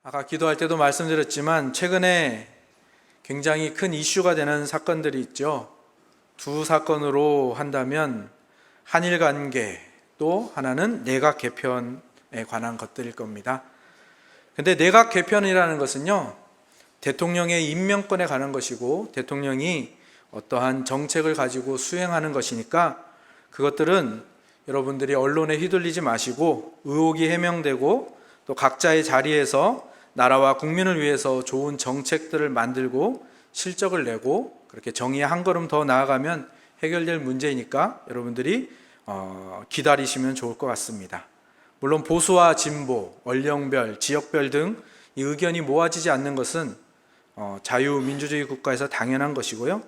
아까 기도할 때도 말씀드렸지만 최근에 굉장히 큰 이슈가 되는 사건들이 있죠. 두 사건으로 한다면 한일 관계, 또 하나는 내각 개편에 관한 것들일 겁니다. 근데 내각 개편이라는 것은요, 대통령의 임명권에 관한 것이고 대통령이 어떠한 정책을 가지고 수행하는 것이니까 그것들은 여러분들이 언론에 휘둘리지 마시고 의혹이 해명되고 또 각자의 자리에서 나라와 국민을 위해서 좋은 정책들을 만들고 실적을 내고 그렇게 정의에 한 걸음 더 나아가면 해결될 문제이니까 여러분들이 기다리시면 좋을 것 같습니다. 물론 보수와 진보, 연령별, 지역별 등 이 의견이 모아지지 않는 것은 자유민주주의 국가에서 당연한 것이고요.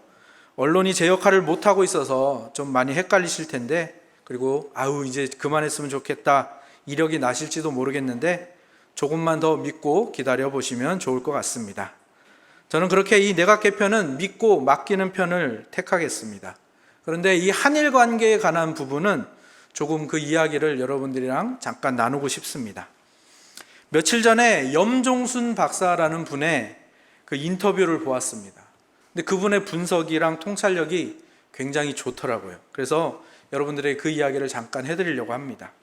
언론이 제 역할을 못하고 있어서 좀 많이 헷갈리실 텐데, 그리고 이제 그만했으면 좋겠다 이력이 나실지도 모르겠는데 조금만 더 믿고 기다려 보시면 좋을 것 같습니다. 저는 그렇게 이 내각 개편은 믿고 맡기는 편을 택하겠습니다. 그런데 이 한일 관계에 관한 부분은 조금 그 이야기를 여러분들이랑 잠깐 나누고 싶습니다. 며칠 전에 염종순 박사라는 분의 그 인터뷰를 보았습니다. 근데 그분의 분석이랑 통찰력이 굉장히 좋더라고요. 그래서 여러분들에게 그 이야기를 잠깐 해드리려고 합니다.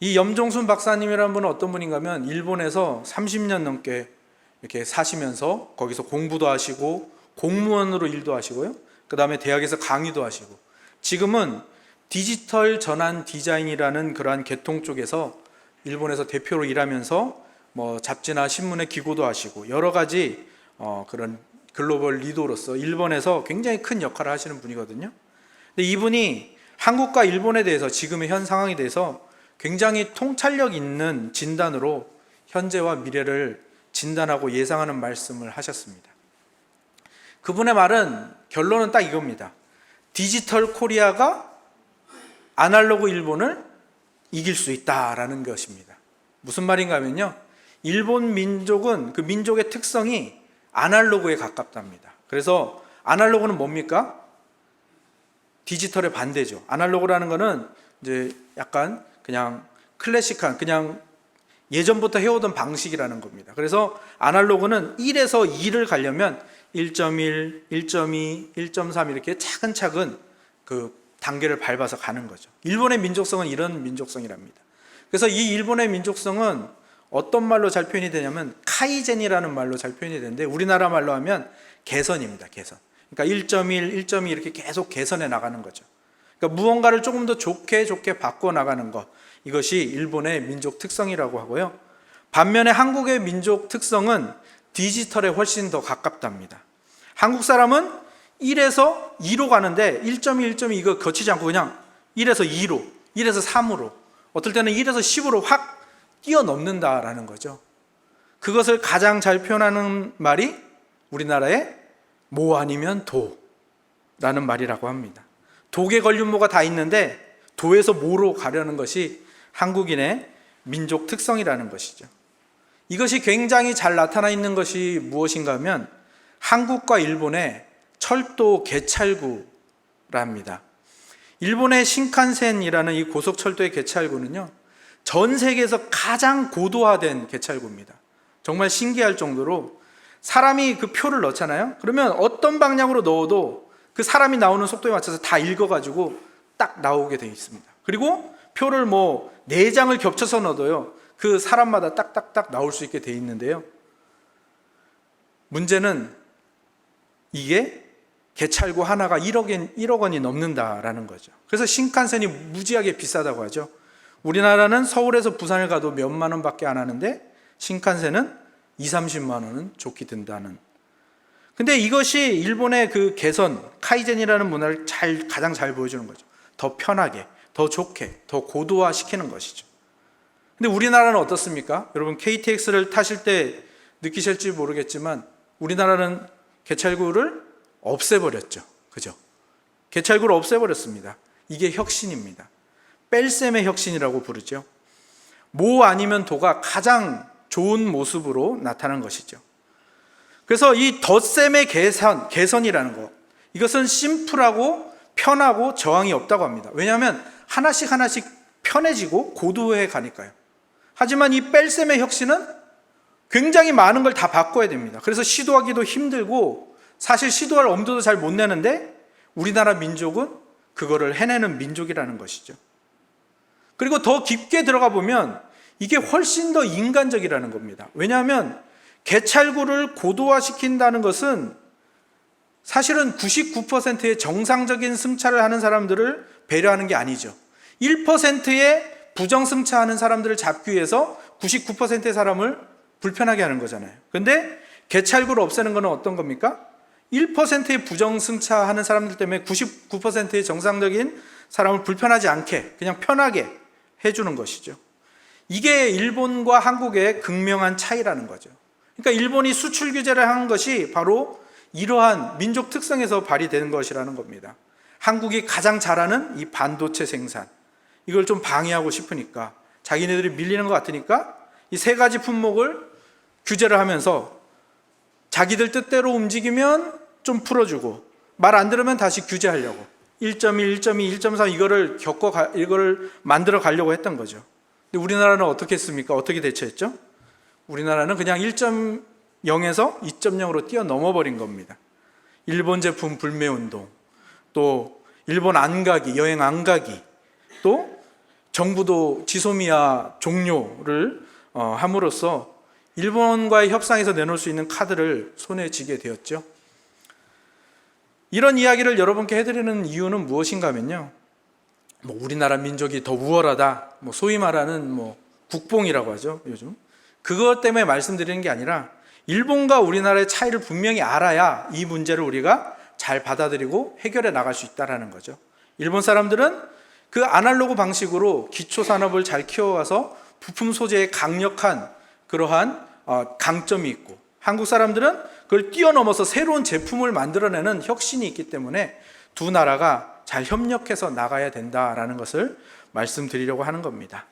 이 염종순 박사님이라는 분은 어떤 분인가 하면 일본에서 30년 넘게 이렇게 사시면서 거기서 공부도 하시고 공무원으로 일도 하시고요. 그 다음에 대학에서 강의도 하시고 지금은 디지털 전환 디자인이라는 그러한 계통 쪽에서 일본에서 대표로 일하면서 잡지나 신문에 기고도 하시고 여러 가지 그런 글로벌 리더로서 일본에서 굉장히 큰 역할을 하시는 분이거든요. 근데 이분이 한국과 일본에 대해서 지금의 현 상황에 대해서 굉장히 통찰력 있는 진단으로 현재와 미래를 진단하고 예상하는 말씀을 하셨습니다. 그분의 말은 결론은 딱 이겁니다. 디지털 코리아가 아날로그 일본을 이길 수 있다라는 것입니다. 무슨 말인가 하면요, 일본 민족은 그 민족의 특성이 아날로그에 가깝답니다. 그래서 아날로그는 뭡니까? 디지털의 반대죠. 아날로그라는 거는 이제 약간 그냥 클래식한 그냥 예전부터 해오던 방식이라는 겁니다. 그래서 아날로그는 1에서 2를 가려면 1.1, 1.2, 1.3 이렇게 차근차근 그 단계를 밟아서 가는 거죠. 일본의 민족성은 이런 민족성이랍니다. 그래서 이 일본의 민족성은 어떤 말로 잘 표현이 되냐면 카이젠이라는 말로 잘 표현이 되는데 우리나라 말로 하면 개선입니다. 개선. 그러니까 1.1, 1.2 이렇게 계속 개선해 나가는 거죠. 그러니까 무언가를 조금 더 좋게 바꿔 나가는 것, 이것이 일본의 민족 특성이라고 하고요. 반면에 한국의 민족 특성은 디지털에 훨씬 더 가깝답니다. 한국 사람은 1에서 2로 가는데 1.1, 1.2 이거 거치지 않고 그냥 1에서 2로, 1에서 3으로, 어떨 때는 1에서 10으로 확 뛰어넘는다라는 거죠. 그것을 가장 잘 표현하는 말이 우리나라의 모 아니면 도라는 말이라고 합니다. 독에 걸린 모가 다 있는데 도에서 모로 가려는 것이 한국인의 민족 특성이라는 것이죠. 이것이 굉장히 잘 나타나 있는 것이 무엇인가 하면 한국과 일본의 철도 개찰구랍니다. 일본의 신칸센이라는 이 고속철도의 개찰구는요, 전 세계에서 가장 고도화된 개찰구입니다. 정말 신기할 정도로 사람이 그 표를 넣잖아요. 그러면 어떤 방향으로 넣어도 그 사람이 나오는 속도에 맞춰서 다 읽어가지고 딱 나오게 되어 있습니다. 그리고 표를 4장을 겹쳐서 넣어도요, 그 사람마다 딱딱딱 나올 수 있게 되어 있는데요. 문제는 이게 개찰구 하나가 1억 원이 넘는다라는 거죠. 그래서 신칸센이 무지하게 비싸다고 하죠. 우리나라는 서울에서 부산을 가도 몇만 원밖에 안 하는데 신칸센은 2~30만 원은 좋게 든다는. 근데 이것이 일본의 그 개선, 카이젠이라는 문화를 가장 잘 보여주는 거죠. 더 편하게, 더 좋게, 더 고도화 시키는 것이죠. 근데 우리나라는 어떻습니까? 여러분 KTX를 타실 때 느끼실지 모르겠지만 우리나라는 개찰구를 없애버렸죠. 그죠? 개찰구를 없애버렸습니다. 이게 혁신입니다. 뺄셈의 혁신이라고 부르죠. 모 아니면 도가 가장 좋은 모습으로 나타난 것이죠. 그래서 이 덧셈의 개선이라는 것, 이것은 심플하고 편하고 저항이 없다고 합니다. 왜냐하면 하나씩 편해지고 고도화해 가니까요. 하지만 이 뺄셈의 혁신은 굉장히 많은 걸 다 바꿔야 됩니다. 그래서 시도하기도 힘들고 사실 시도할 엄두도 잘 못 내는데 우리나라 민족은 그거를 해내는 민족이라는 것이죠. 그리고 더 깊게 들어가 보면 이게 훨씬 더 인간적이라는 겁니다. 왜냐하면 개찰구를 고도화시킨다는 것은 사실은 99%의 정상적인 승차를 하는 사람들을 배려하는 게 아니죠. 1%의 부정승차하는 사람들을 잡기 위해서 99%의 사람을 불편하게 하는 거잖아요. 근데 개찰구를 없애는 건 어떤 겁니까? 1%의 부정승차하는 사람들 때문에 99%의 정상적인 사람을 불편하지 않게 그냥 편하게 해주는 것이죠. 이게 일본과 한국의 극명한 차이라는 거죠. 그러니까 일본이 수출 규제를 한 것이 바로 이러한 민족 특성에서 발휘되는 것이라는 겁니다. 한국이 가장 잘하는 이 반도체 생산, 이걸 좀 방해하고 싶으니까 자기네들이 밀리는 것 같으니까 이 세 가지 품목을 규제를 하면서 자기들 뜻대로 움직이면 좀 풀어주고 말 안 들으면 다시 규제하려고 1.1, 1.2, 1.3 이거를 만들어 가려고 했던 거죠. 근데 우리나라는 어떻게 했습니까? 어떻게 대처했죠? 우리나라는 그냥 1.0에서 2.0으로 뛰어넘어 버린 겁니다. 일본 제품 불매운동, 또 일본 안 가기, 여행 안 가기, 또 정부도 지소미아 종료를 함으로써 일본과의 협상에서 내놓을 수 있는 카드를 손에 쥐게 되었죠. 이런 이야기를 여러분께 해드리는 이유는 무엇인가 하면요, 우리나라 민족이 더 우월하다, 소위 말하는 국뽕이라고 하죠, 요즘. 그것 때문에 말씀드리는 게 아니라 일본과 우리나라의 차이를 분명히 알아야 이 문제를 우리가 잘 받아들이고 해결해 나갈 수 있다는 거죠. 일본 사람들은 그 아날로그 방식으로 기초산업을 잘 키워와서 부품 소재에 강력한 그러한 강점이 있고, 한국 사람들은 그걸 뛰어넘어서 새로운 제품을 만들어내는 혁신이 있기 때문에 두 나라가 잘 협력해서 나가야 된다라는 것을 말씀드리려고 하는 겁니다.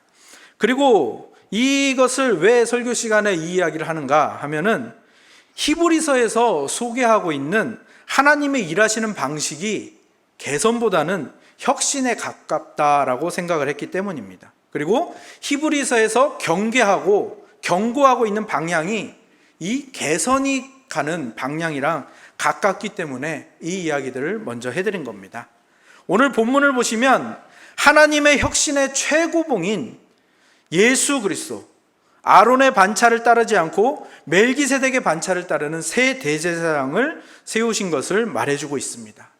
그리고 이것을 왜 설교 시간에 이 이야기를 하는가 하면은 히브리서에서 소개하고 있는 하나님의 일하시는 방식이 개선보다는 혁신에 가깝다라고 생각을 했기 때문입니다. 그리고 히브리서에서 경고하고 있는 방향이 이 개선이 가는 방향이랑 가깝기 때문에 이 이야기들을 먼저 해드린 겁니다. 오늘 본문을 보시면 하나님의 혁신의 최고봉인 예수 그리스도, 아론의 반차를 따르지 않고 멜기세덱의 반차를 따르는 새 대제사장을 세우신 것을 말해주고 있습니다.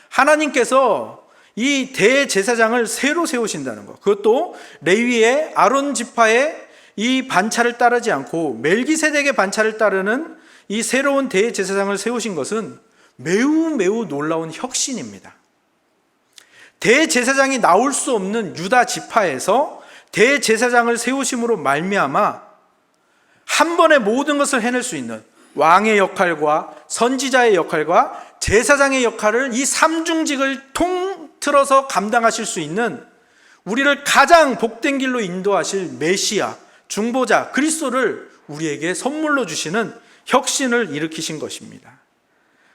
하나님께서 이 대제사장을 새로 세우신다는 것, 그것도 레위의 아론 지파의 이 반차를 따르지 않고 멜기세덱의 반차를 따르는 이 새로운 대제사장을 세우신 것은 매우 놀라운 혁신입니다. 대제사장이 나올 수 없는 유다 지파에서 대제사장을 세우심으로 말미암아 한 번에 모든 것을 해낼 수 있는 왕의 역할과 선지자의 역할과 제사장의 역할을, 이 삼중직을 통틀어서 감당하실 수 있는 우리를 가장 복된 길로 인도하실 메시아, 중보자 그리스도를 우리에게 선물로 주시는 혁신을 일으키신 것입니다.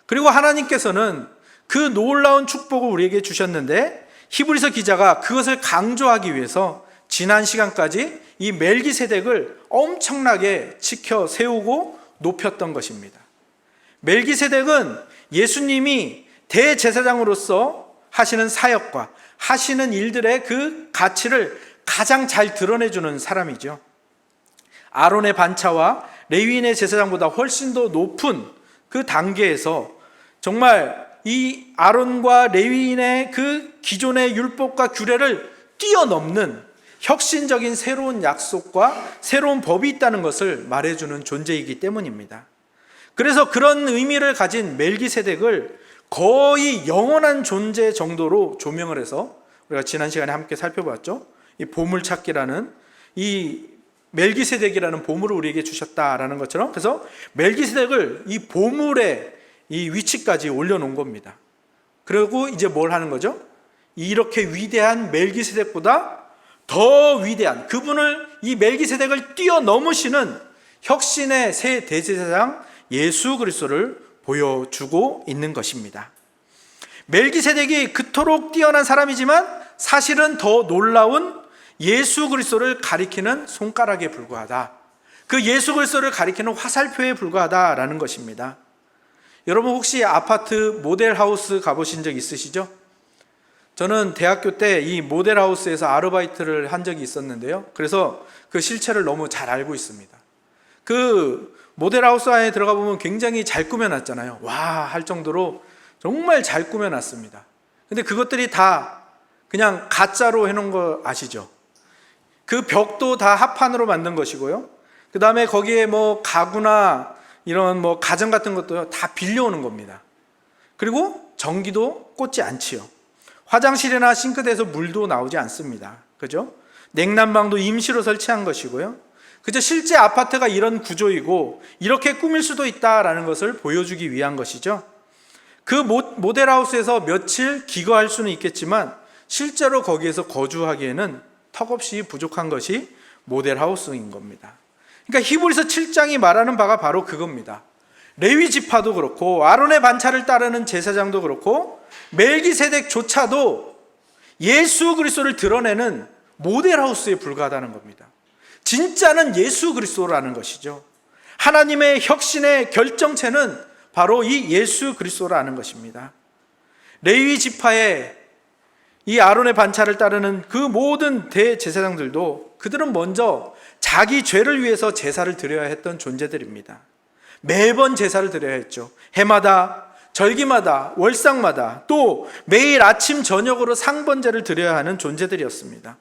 그리고 하나님께서는 그 놀라운 축복을 우리에게 주셨는데 히브리서 기자가 그것을 강조하기 위해서 지난 시간까지 이 멜기세덱을 엄청나게 지켜 세우고 높였던 것입니다. 멜기세덱은 예수님이 대제사장으로서 하시는 사역과 하시는 일들의 그 가치를 가장 잘 드러내주는 사람이죠. 아론의 반차와 레위인의 제사장보다 훨씬 더 높은 그 단계에서 정말 이 아론과 레위인의 그 기존의 율법과 규례를 뛰어넘는 혁신적인 새로운 약속과 새로운 법이 있다는 것을 말해주는 존재이기 때문입니다. 그래서 그런 의미를 가진 멜기세덱을 거의 영원한 존재 정도로 조명을 해서 우리가 지난 시간에 함께 살펴봤죠. 이 보물찾기라는 이 멜기세덱이라는 보물을 우리에게 주셨다라는 것처럼, 그래서 멜기세덱을 이 보물의 이 위치까지 올려놓은 겁니다. 그리고 이제 뭘 하는 거죠? 이렇게 위대한 멜기세덱보다 더 위대한 그분을, 이 멜기세덱을 뛰어넘으시는 혁신의 새 대제사장 예수 그리스도를 보여주고 있는 것입니다. 멜기세덱이 그토록 뛰어난 사람이지만 사실은 더 놀라운 예수 그리스도를 가리키는 손가락에 불과하다. 그 예수 그리스도를 가리키는 화살표에 불과하다라는 것입니다. 여러분 혹시 아파트 모델하우스 가보신 적 있으시죠? 저는 대학교 때 이 모델하우스에서 아르바이트를 한 적이 있었는데요. 그래서 그 실체를 너무 잘 알고 있습니다. 그 모델하우스 안에 들어가 보면 굉장히 잘 꾸며놨잖아요. 와, 할 정도로 정말 잘 꾸며놨습니다. 근데 그것들이 다 그냥 가짜로 해놓은 거 아시죠? 그 벽도 다 합판으로 만든 것이고요. 그 다음에 거기에 뭐 가구나 이런 뭐 가전 같은 것도 다 빌려오는 겁니다. 그리고 전기도 꽂지 않지요. 화장실이나 싱크대에서 물도 나오지 않습니다. 그죠? 냉난방도 임시로 설치한 것이고요. 그저 실제 아파트가 이런 구조이고 이렇게 꾸밀 수도 있다라는 것을 보여주기 위한 것이죠. 그 모델하우스에서 며칠 기거할 수는 있겠지만 실제로 거기에서 거주하기에는 턱없이 부족한 것이 모델하우스인 겁니다. 그러니까 히브리서 7장이 말하는 바가 바로 그겁니다. 레위 지파도 그렇고 아론의 반차를 따르는 제사장도 그렇고 멜기세덱조차도 예수 그리스도를 드러내는 모델하우스에 불과하다는 겁니다. 진짜는 예수 그리스도라는 것이죠. 하나님의 혁신의 결정체는 바로 이 예수 그리스도라는 것입니다. 레위 지파의 이 아론의 반차를 따르는 그 모든 대제사장들도 그들은 먼저 자기 죄를 위해서 제사를 드려야 했던 존재들입니다. 매번 제사를 드려야 했죠. 해마다, 절기마다, 월상마다, 또 매일 아침 저녁으로 상번제를 드려야 하는 존재들이었습니다.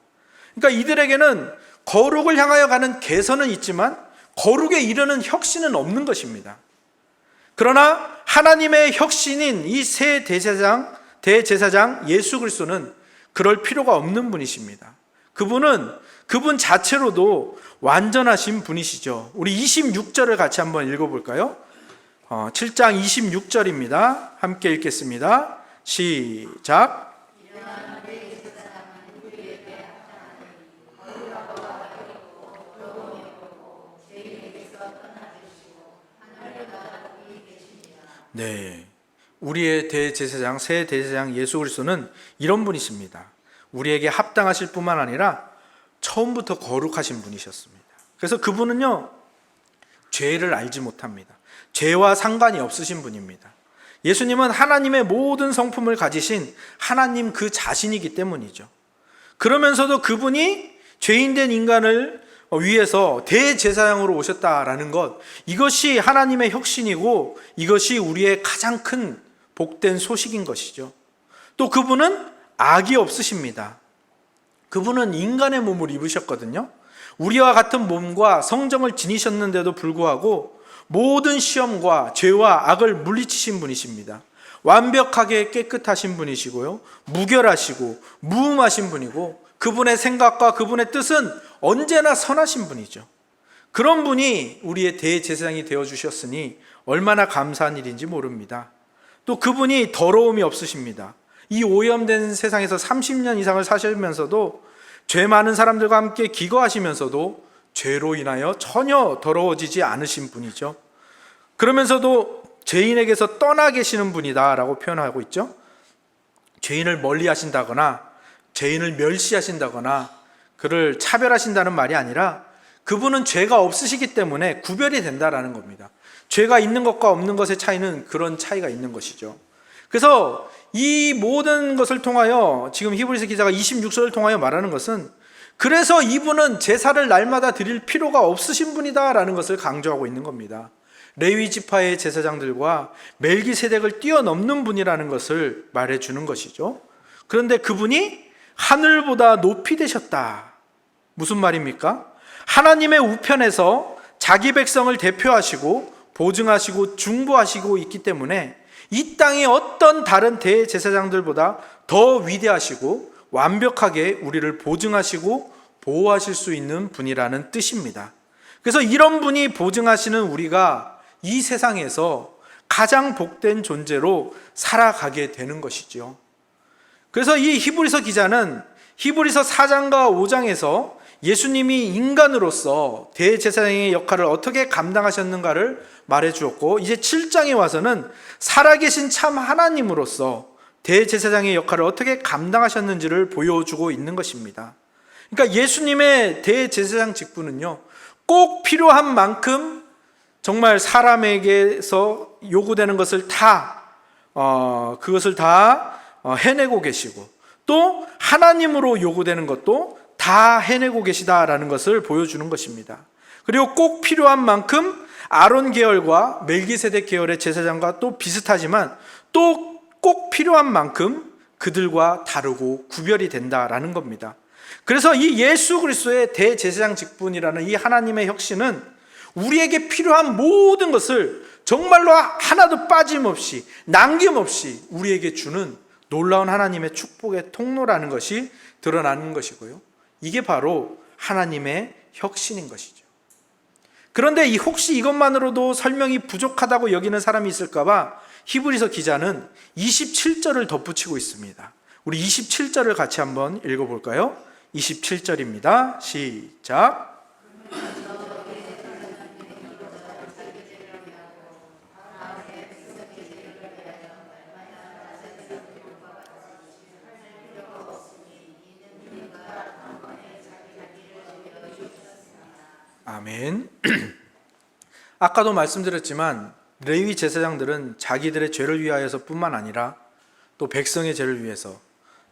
그러니까 이들에게는 거룩을 향하여 가는 개선은 있지만 거룩에 이르는 혁신은 없는 것입니다. 그러나 하나님의 혁신인 이 새 대제사장 예수 그리스도는 그럴 필요가 없는 분이십니다. 그분 자체로도 완전하신 분이시죠. 우리 26절을 같이 한번 읽어볼까요? 7장 26절입니다. 함께 읽겠습니다. 시작. 네, 우리의 대제사장, 새 대제사장 예수 그리스도는 이런 분이십니다. 우리에게 합당하실 뿐만 아니라 처음부터 거룩하신 분이셨습니다. 그래서 그분은요, 죄를 알지 못합니다. 죄와 상관이 없으신 분입니다. 예수님은 하나님의 모든 성품을 가지신 하나님 그 자신이기 때문이죠. 그러면서도 그분이 죄인된 인간을 위해서 대제사장으로 오셨다라는 것, 이것이 하나님의 혁신이고 이것이 우리의 가장 큰 복된 소식인 것이죠. 또 그분은 악이 없으십니다. 그분은 인간의 몸을 입으셨거든요. 우리와 같은 몸과 성정을 지니셨는데도 불구하고 모든 시험과 죄와 악을 물리치신 분이십니다. 완벽하게 깨끗하신 분이시고요, 무결하시고 무음하신 분이고 그분의 생각과 그분의 뜻은 언제나 선하신 분이죠. 그런 분이 우리의 대제사장이 되어주셨으니 얼마나 감사한 일인지 모릅니다. 또 그분이 더러움이 없으십니다. 이 오염된 세상에서 30년 이상을 사시면서도 죄 많은 사람들과 함께 기거하시면서도 죄로 인하여 전혀 더러워지지 않으신 분이죠. 그러면서도 죄인에게서 떠나 계시는 분이다라고 표현하고 있죠. 죄인을 멀리 하신다거나 죄인을 멸시하신다거나 그를 차별하신다는 말이 아니라 그분은 죄가 없으시기 때문에 구별이 된다라는 겁니다. 죄가 있는 것과 없는 것의 차이는 그런 차이가 있는 것이죠. 그래서 이 모든 것을 통하여 지금 히브리서 기자가 26절을 통하여 말하는 것은 그래서 이분은 제사를 날마다 드릴 필요가 없으신 분이다라는 것을 강조하고 있는 겁니다. 레위 지파의 제사장들과 멜기세덱을 뛰어넘는 분이라는 것을 말해주는 것이죠. 그런데 그분이 하늘보다 높이 되셨다. 무슨 말입니까? 하나님의 우편에서 자기 백성을 대표하시고 보증하시고 중보하시고 있기 때문에 이 땅의 어떤 다른 대제사장들보다 더 위대하시고 완벽하게 우리를 보증하시고 보호하실 수 있는 분이라는 뜻입니다. 그래서 이런 분이 보증하시는 우리가 이 세상에서 가장 복된 존재로 살아가게 되는 것이죠. 그래서 이 히브리서 기자는 히브리서 4장과 5장에서 예수님이 인간으로서 대제사장의 역할을 어떻게 감당하셨는가를 말해 주었고, 이제 7장에 와서는 살아계신 참 하나님으로서 대제사장의 역할을 어떻게 감당하셨는지를 보여주고 있는 것입니다. 그러니까 예수님의 대제사장 직분은요, 꼭 필요한 만큼 정말 사람에게서 요구되는 것을 그것을 다 해내고 계시고, 또 하나님으로 요구되는 것도 다 해내고 계시다라는 것을 보여주는 것입니다. 그리고 꼭 필요한 만큼 아론 계열과 멜기세덱 계열의 제사장과 또 비슷하지만 또 꼭 필요한 만큼 그들과 다르고 구별이 된다라는 겁니다. 그래서 이 예수 그리스도의 대제사장 직분이라는 이 하나님의 혁신은 우리에게 필요한 모든 것을 정말로 하나도 빠짐없이 남김없이 우리에게 주는 놀라운 하나님의 축복의 통로라는 것이 드러나는 것이고요. 이게 바로 하나님의 혁신인 것이죠. 그런데 혹시 이것만으로도 설명이 부족하다고 여기는 사람이 있을까 봐 히브리서 기자는 27절을 덧붙이고 있습니다. 우리 27절을 같이 한번 읽어볼까요? 27절입니다. 시작. 아멘. 아까도 말씀드렸지만 레위 제사장들은 자기들의 죄를 위하여서 뿐만 아니라 또 백성의 죄를 위해서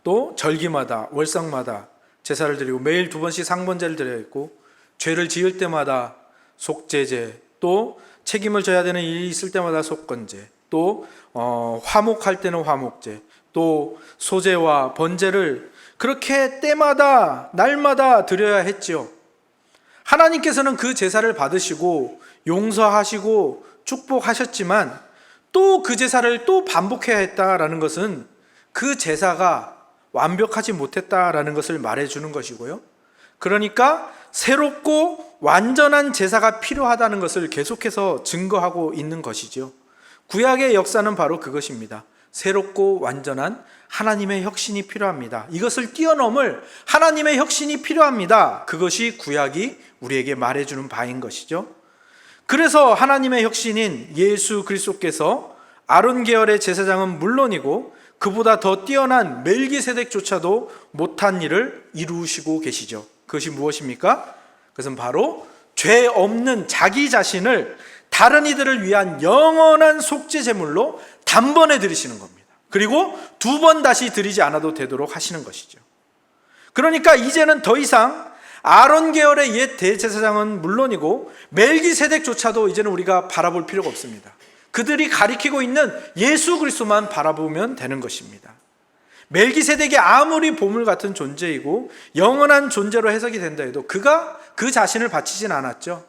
또 절기마다 월상마다 제사를 드리고 매일 2번씩 상번제를 드려야 했고, 죄를 지을 때마다 속죄제, 또 책임을 져야 되는 일이 있을 때마다 속건제, 또 화목할 때는 화목제, 또 소제와 번제를 그렇게 때마다 날마다 드려야 했지요. 하나님께서는 그 제사를 받으시고 용서하시고 축복하셨지만 또 그 제사를 또 반복해야 했다라는 것은 그 제사가 완벽하지 못했다라는 것을 말해주는 것이고요. 그러니까 새롭고 완전한 제사가 필요하다는 것을 계속해서 증거하고 있는 것이죠. 구약의 역사는 바로 그것입니다. 새롭고 완전한 하나님의 혁신이 필요합니다. 이것을 뛰어넘을 하나님의 혁신이 필요합니다. 그것이 구약이 우리에게 말해주는 바인 것이죠. 그래서 하나님의 혁신인 예수 그리스도께서 아론 계열의 제사장은 물론이고 그보다 더 뛰어난 멜기세덱조차도 못한 일을 이루시고 계시죠. 그것이 무엇입니까? 그것은 바로 죄 없는 자기 자신을 다른 이들을 위한 영원한 속죄 제물로 단번에 드리시는 겁니다. 그리고 2번 다시 드리지 않아도 되도록 하시는 것이죠. 그러니까 이제는 더 이상 아론 계열의 옛 대제사장은 물론이고 멜기세덱조차도 이제는 우리가 바라볼 필요가 없습니다. 그들이 가리키고 있는 예수 그리스도만 바라보면 되는 것입니다. 멜기세덱이 아무리 보물 같은 존재이고 영원한 존재로 해석이 된다 해도 그가 그 자신을 바치진 않았죠.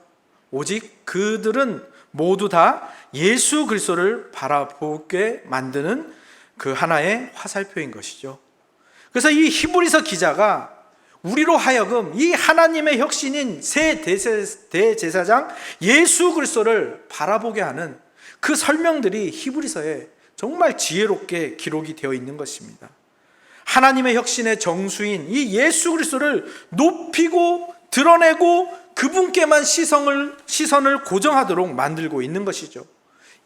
오직 그들은 모두 다 예수 그리스도를 바라보게 만드는 그 하나의 화살표인 것이죠. 그래서 이 히브리서 기자가 우리로 하여금 이 하나님의 혁신인 새 대제사장 예수 그리스도를 바라보게 하는 그 설명들이 히브리서에 정말 지혜롭게 기록이 되어 있는 것입니다. 하나님의 혁신의 정수인 이 예수 그리스도를 높이고 드러내고 그분께만 시선을 고정하도록 만들고 있는 것이죠.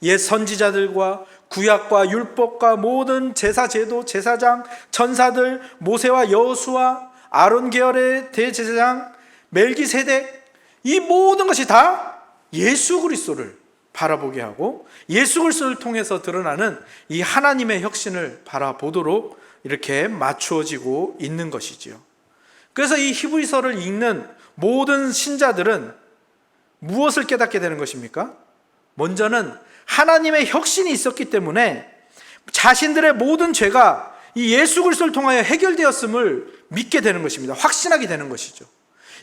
옛 선지자들과 구약과 율법과 모든 제사 제도, 제사장, 천사들, 모세와 여호수아, 아론 계열의 대제사장, 멜기세덱, 이 모든 것이 다 예수 그리스도를 바라보게 하고 예수 그리스도를 통해서 드러나는 이 하나님의 혁신을 바라보도록 이렇게 맞추어지고 있는 것이지요. 그래서 이 히브리서를 읽는 모든 신자들은 무엇을 깨닫게 되는 것입니까? 먼저는 하나님의 혁신이 있었기 때문에 자신들의 모든 죄가 이 예수 그리스도를 통하여 해결되었음을 믿게 되는 것입니다. 확신하게 되는 것이죠.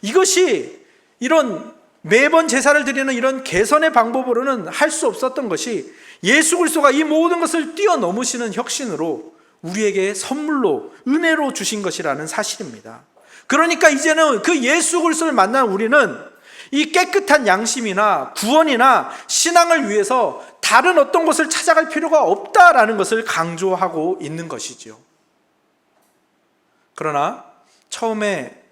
이것이 이런 매번 제사를 드리는 이런 개선의 방법으로는 할 수 없었던 것이 예수 그리스도가 이 모든 것을 뛰어넘으시는 혁신으로 우리에게 선물로 은혜로 주신 것이라는 사실입니다. 그러니까 이제는 그 예수 그리스도를 만난 우리는 이 깨끗한 양심이나 구원이나 신앙을 위해서 다른 어떤 것을 찾아갈 필요가 없다라는 것을 강조하고 있는 것이지요. 그러나 처음에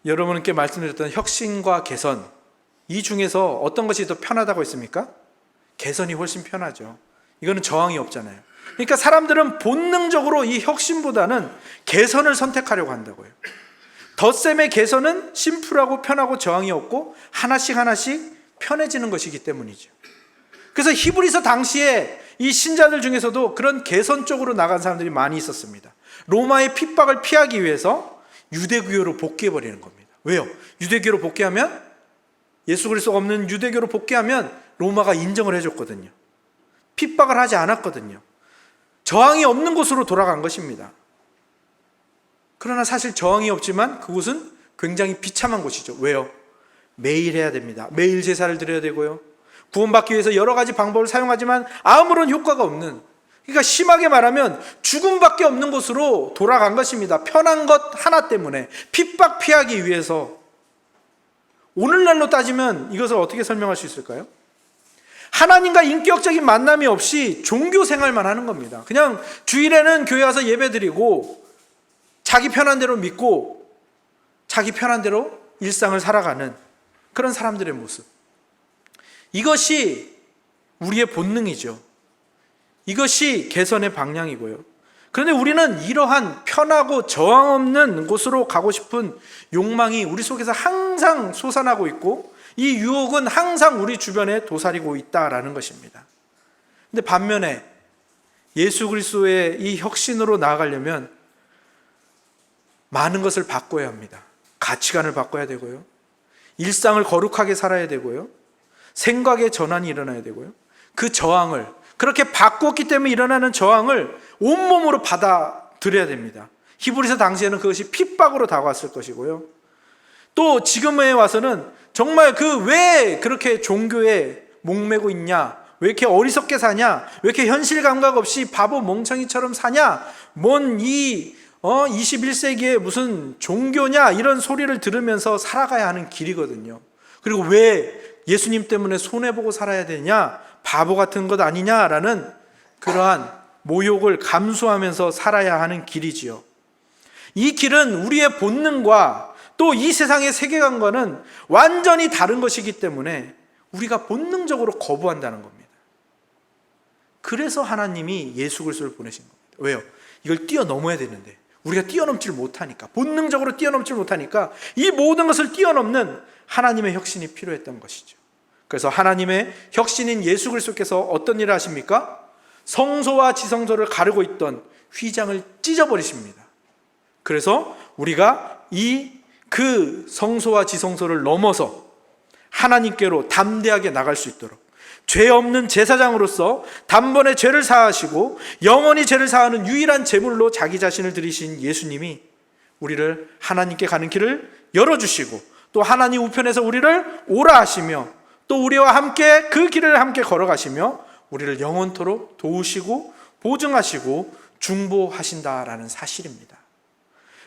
여러분께 말씀드렸던 혁신과 개선, 이 중에서 어떤 것이 더 편하다고 했습니까? 개선이 훨씬 편하죠. 이거는 저항이 없잖아요. 그러니까 사람들은 본능적으로 이 혁신보다는 개선을 선택하려고 한다고요. 덧셈의 개선은 심플하고 편하고 저항이 없고 하나씩 편해지는 것이기 때문이죠. 그래서 히브리서 당시에 이 신자들 중에서도 그런 개선 쪽으로 나간 사람들이 많이 있었습니다. 로마의 핍박을 피하기 위해서 유대교로 복귀해버리는 겁니다. 왜요? 유대교로 복귀하면, 예수 그리스도가 없는 유대교로 복귀하면 로마가 인정을 해줬거든요. 핍박을 하지 않았거든요. 저항이 없는 곳으로 돌아간 것입니다. 그러나 사실 저항이 없지만 그곳은 굉장히 비참한 곳이죠. 왜요? 매일 해야 됩니다. 매일 제사를 드려야 되고요. 구원받기 위해서 여러 가지 방법을 사용하지만 아무런 효과가 없는, 그러니까 심하게 말하면 죽음밖에 없는 곳으로 돌아간 것입니다. 편한 것 하나 때문에, 핍박 피하기 위해서. 오늘날로 따지면 이것을 어떻게 설명할 수 있을까요? 하나님과 인격적인 만남이 없이 종교 생활만 하는 겁니다. 그냥 주일에는 교회 와서 예배 드리고 자기 편한 대로 믿고 자기 편한 대로 일상을 살아가는 그런 사람들의 모습. 이것이 우리의 본능이죠. 이것이 개선의 방향이고요. 그런데 우리는 이러한 편하고 저항 없는 곳으로 가고 싶은 욕망이 우리 속에서 항상 솟아나고 있고, 이 유혹은 항상 우리 주변에 도사리고 있다라는 것입니다. 근데 반면에 예수 그리스도의 이 혁신으로 나아가려면 많은 것을 바꿔야 합니다. 가치관을 바꿔야 되고요. 일상을 거룩하게 살아야 되고요. 생각의 전환이 일어나야 되고요. 그 저항을, 그렇게 바꿨기 때문에 일어나는 저항을 온몸으로 받아들여야 됩니다. 히브리서 당시에는 그것이 핍박으로 다가왔을 것이고요. 또 지금에 와서는 정말 왜 그렇게 종교에 목매고 있냐, 왜 이렇게 어리석게 사냐, 왜 이렇게 현실 감각 없이 바보 멍청이처럼 사냐, 뭔 21세기에 무슨 종교냐, 이런 소리를 들으면서 살아가야 하는 길이거든요. 그리고 왜 예수님 때문에 손해보고 살아야 되냐, 바보 같은 것 아니냐라는 그러한 모욕을 감수하면서 살아야 하는 길이지요. 이 길은 우리의 본능과 또 이 세상의 세계관과는 완전히 다른 것이기 때문에 우리가 본능적으로 거부한다는 겁니다. 그래서 하나님이 예수 그리스도를 보내신 겁니다. 왜요? 이걸 뛰어넘어야 되는데 우리가 뛰어넘질 못하니까, 본능적으로 뛰어넘질 못하니까 이 모든 것을 뛰어넘는 하나님의 혁신이 필요했던 것이죠. 그래서 하나님의 혁신인 예수 그리스도께서 어떤 일을 하십니까? 성소와 지성소를 가르고 있던 휘장을 찢어버리십니다. 그래서 우리가 그 성소와 지성소를 넘어서 하나님께로 담대하게 나갈 수 있도록, 죄 없는 제사장으로서 단번에 죄를 사하시고 영원히 죄를 사하는 유일한 제물로 자기 자신을 드리신 예수님이 우리를 하나님께 가는 길을 열어주시고, 또 하나님 우편에서 우리를 오라 하시며, 또 우리와 함께 그 길을 함께 걸어가시며 우리를 영원토록 도우시고 보증하시고 중보하신다라는 사실입니다.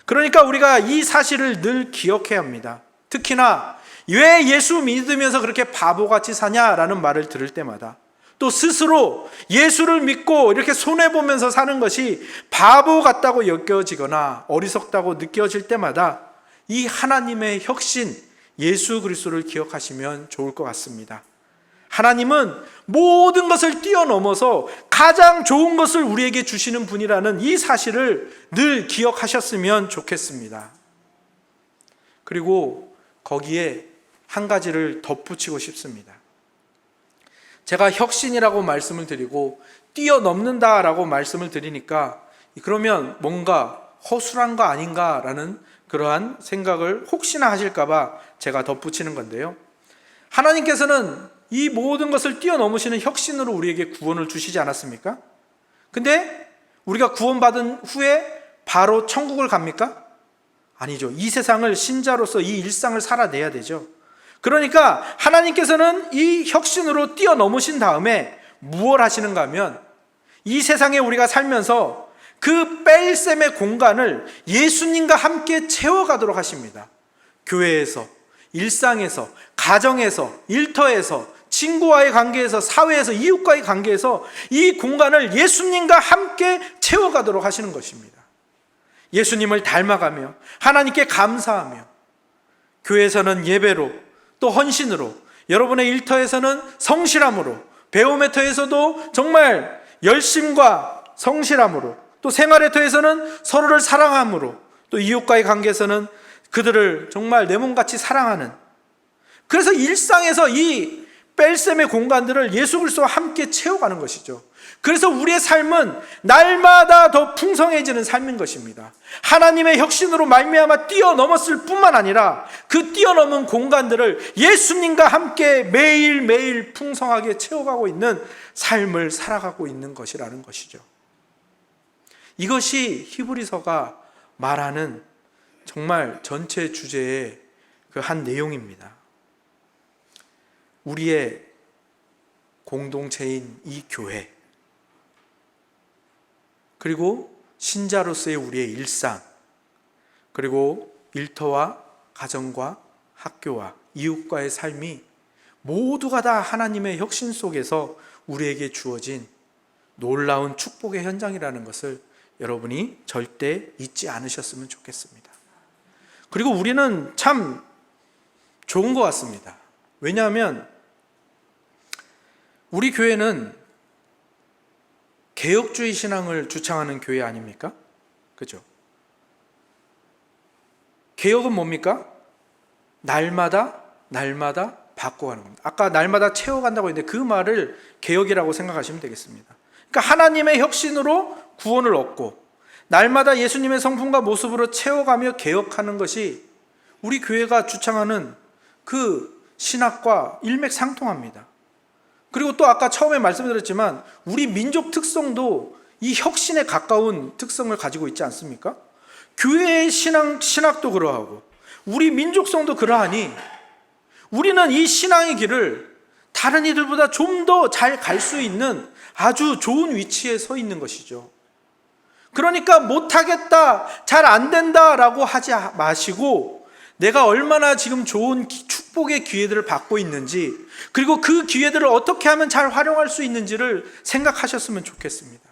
그러니까 우리가 이 사실을 늘 기억해야 합니다. 특히나 왜 예수 믿으면서 그렇게 바보같이 사냐라는 말을 들을 때마다, 또 스스로 예수를 믿고 이렇게 손해보면서 사는 것이 바보 같다고 여겨지거나 어리석다고 느껴질 때마다 이 하나님의 혁신 예수 그리스도를 기억하시면 좋을 것 같습니다. 하나님은 모든 것을 뛰어넘어서 가장 좋은 것을 우리에게 주시는 분이라는 이 사실을 늘 기억하셨으면 좋겠습니다. 그리고 거기에 한 가지를 덧붙이고 싶습니다. 제가 혁신이라고 말씀을 드리고 뛰어넘는다라고 말씀을 드리니까 그러면 뭔가 허술한 거 아닌가라는 그러한 생각을 혹시나 하실까봐 제가 덧붙이는 건데요. 하나님께서는 이 모든 것을 뛰어넘으시는 혁신으로 우리에게 구원을 주시지 않았습니까? 근데 우리가 구원받은 후에 바로 천국을 갑니까? 아니죠. 이 세상을 신자로서 이 일상을 살아내야 되죠. 그러니까 하나님께서는 이 혁신으로 뛰어넘으신 다음에 무엇을 하시는가 하면, 이 세상에 우리가 살면서 그 뺄셈의 공간을 예수님과 함께 채워가도록 하십니다. 교회에서, 일상에서, 가정에서, 일터에서, 친구와의 관계에서, 사회에서, 이웃과의 관계에서 이 공간을 예수님과 함께 채워가도록 하시는 것입니다. 예수님을 닮아가며 하나님께 감사하며, 교회에서는 예배로, 또 헌신으로, 여러분의 일터에서는 성실함으로, 배움의 터에서도 정말 열심과 성실함으로, 또 생활의 터에서는 서로를 사랑함으로, 또 이웃과의 관계에서는 그들을 정말 내 몸같이 사랑하는, 그래서 일상에서 이 뺄셈의 공간들을 예수 그리스도와 함께 채워가는 것이죠. 그래서 우리의 삶은 날마다 더 풍성해지는 삶인 것입니다. 하나님의 혁신으로 말미암아 뛰어넘었을 뿐만 아니라 그 뛰어넘은 공간들을 예수님과 함께 매일매일 풍성하게 채워가고 있는 삶을 살아가고 있는 것이라는 것이죠. 이것이 히브리서가 말하는 정말 전체 주제의 그 한 내용입니다. 우리의 공동체인 이 교회, 그리고 신자로서의 우리의 일상, 그리고 일터와 가정과 학교와 이웃과의 삶이 모두가 다 하나님의 혁신 속에서 우리에게 주어진 놀라운 축복의 현장이라는 것을 여러분이 절대 잊지 않으셨으면 좋겠습니다. 그리고 우리는 참 좋은 것 같습니다. 왜냐하면 우리 교회는 개혁주의 신앙을 주창하는 교회 아닙니까? 그죠? 개혁은 뭡니까? 날마다 바꿔가는 겁니다. 아까 날마다 채워간다고 했는데 그 말을 개혁이라고 생각하시면 되겠습니다. 그러니까 하나님의 혁신으로 구원을 얻고 날마다 예수님의 성품과 모습으로 채워가며 개혁하는 것이 우리 교회가 주창하는 그 신학과 일맥상통합니다. 그리고 또 아까 처음에 말씀드렸지만 우리 민족 특성도 이 혁신에 가까운 특성을 가지고 있지 않습니까? 교회의 신학도 그러하고 우리 민족성도 그러하니 우리는 이 신앙의 길을 다른 이들보다 좀 더 잘 갈 수 있는 아주 좋은 위치에 서 있는 것이죠. 그러니까 못하겠다, 잘 안 된다라고 하지 마시고 내가 얼마나 지금 좋은 축복의 기회들을 받고 있는지, 그리고 그 기회들을 어떻게 하면 잘 활용할 수 있는지를 생각하셨으면 좋겠습니다.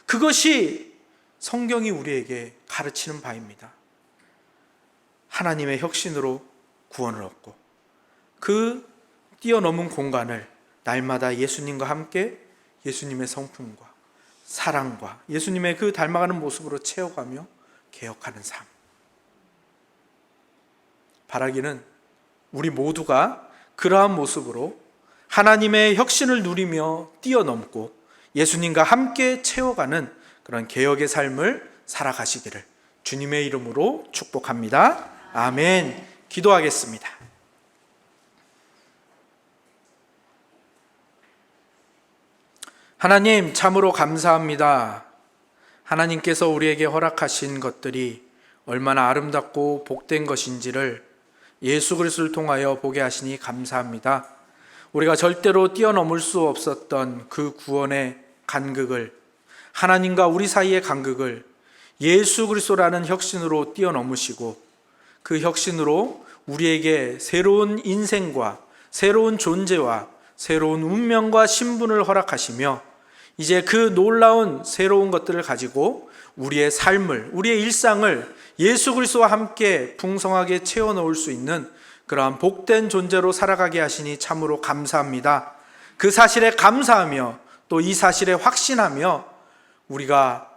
그것이 성경이 우리에게 가르치는 바입니다. 하나님의 혁신으로 구원을 얻고 그 뛰어넘은 공간을 날마다 예수님과 함께 예수님의 성품과 사랑과 예수님의 그 닮아가는 모습으로 채워가며 개혁하는 삶. 바라기는 우리 모두가 그러한 모습으로 하나님의 혁신을 누리며 뛰어넘고 예수님과 함께 채워가는 그런 개혁의 삶을 살아가시기를 주님의 이름으로 축복합니다. 아멘. 기도하겠습니다. 하나님, 참으로 감사합니다. 하나님께서 우리에게 허락하신 것들이 얼마나 아름답고 복된 것인지를 예수 그리스도를 통하여 보게 하시니 감사합니다. 우리가 절대로 뛰어넘을 수 없었던 그 구원의 간극을, 하나님과 우리 사이의 간극을 예수 그리스도라는 혁신으로 뛰어넘으시고 그 혁신으로 우리에게 새로운 인생과 새로운 존재와 새로운 운명과 신분을 허락하시며 이제 그 놀라운 새로운 것들을 가지고 우리의 삶을, 우리의 일상을 예수 그리스도와 함께 풍성하게 채워 넣을 수 있는 그러한 복된 존재로 살아가게 하시니 참으로 감사합니다. 그 사실에 감사하며 또 이 사실에 확신하며 우리가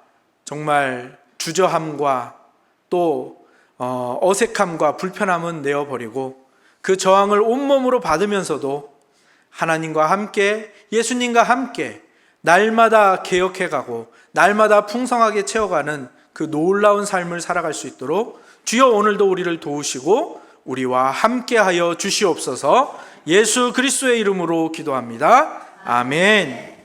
정말 주저함과 또 어색함과 불편함은 내어버리고 그 저항을 온몸으로 받으면서도 하나님과 함께, 예수님과 함께 날마다 개혁해가고 날마다 풍성하게 채워가는 그 놀라운 삶을 살아갈 수 있도록 주여 오늘도 우리를 도우시고 우리와 함께하여 주시옵소서. 예수 그리스도의 이름으로 기도합니다. 아멘.